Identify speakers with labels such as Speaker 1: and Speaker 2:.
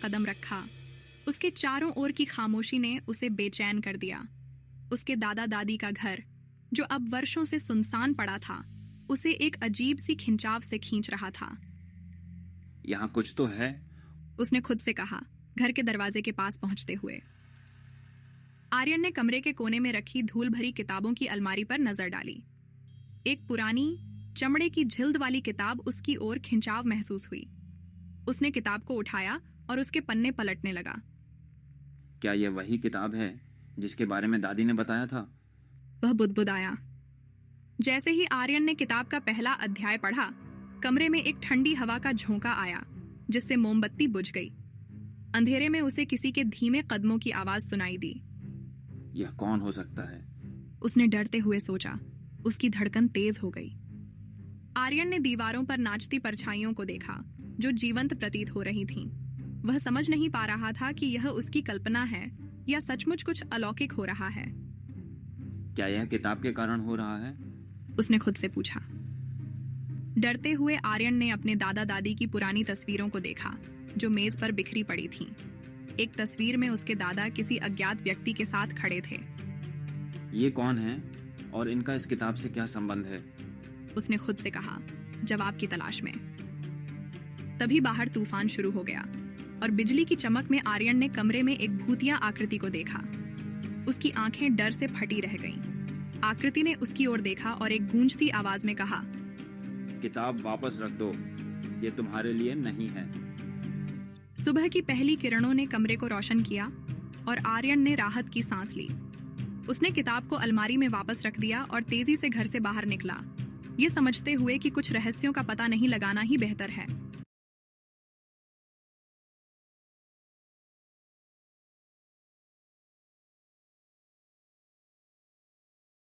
Speaker 1: कदम रखा, उसके चारों ओर की खामोशी ने उसे बेचैन कर दिया। उसके दादा दादी का घर, जो अब वर्षों से सुनसान पड़ा था, उसे एक अजीब सी खिंचाव से खींच रहा था।
Speaker 2: यहाँ कुछ तो है,
Speaker 1: उसने खुद से कहा, घर के दरवाजे के पास पहुंचते हुए। आर्यन ने कमरे के कोने में रखी धूल भरी किताबों की अलमारी पर नजर डाली। एक पुरानी चमड़े की झिल्द वाली किताब उसकी ओर खिंचाव महसूस हुई। उसने किताब को उठाया और उसके पन्ने पलटने लगा।
Speaker 2: क्या यह वही किताब है जिसके बारे में दादी ने बताया था?
Speaker 1: वह बुदबुदाया। जैसे ही आर्यन ने किताब का पहला अध्याय पढ़ा, कमरे में एक ठंडी हवा का झोंका आया, जिससे मोमबत्ती बुझ गई। अंधेरे में उसे किसी के धीमे कदमों की आवाज सुनाई दी।
Speaker 2: यह कौन हो सकता है?
Speaker 1: उसने डरते हुए सोचा। उसकी धड़कन तेज हो गई। आर्यन ने दीवारों पर नाचती परछाइयों को देखा, जो जीवंत प्रतीत हो रही थीं। वह समझ नहीं पा रहा था कि यह उसकी कल्पना है या सचमुच कुछ अलौकिक हो रहा है।
Speaker 2: क्या यह किताब के कारण हो रहा है?
Speaker 1: उसने खुद से पूछा। डरते हुए आर्यन ने अपने दादा दादी की पुरानी तस्वीरों को देखा, जो मेज पर बिखरी पड़ी थीं। एक तस्वीर में उसके दादा किसी अज्ञात व्यक्ति के साथ खड़े थे।
Speaker 2: ये कौन है और इनका इस किताब से क्या संबंध है?
Speaker 1: उसने खुद से कहा, जवाब की तलाश में। तभी बाहर तूफान शुरू हो गया और बिजली की चमक में आर्यन ने कमरे में एक भूतिया आकृति को देखा। उसकी आंखें डर से फटी रह गईं। आकृति ने उसकी ओर देखा और एक गूंजती आवाज में कहा,
Speaker 2: किताब वापस रख दो, ये तुम्हारे लिए नहीं है।
Speaker 1: सुबह की पहली किरणों ने कमरे को रोशन किया और आर्यन ने राहत की सांस ली। उसने किताब को अलमारी में वापस रख दिया और तेजी से घर से बाहर निकला, ये समझते हुए कि कुछ रहस्यों का पता नहीं लगाना ही बेहतर है।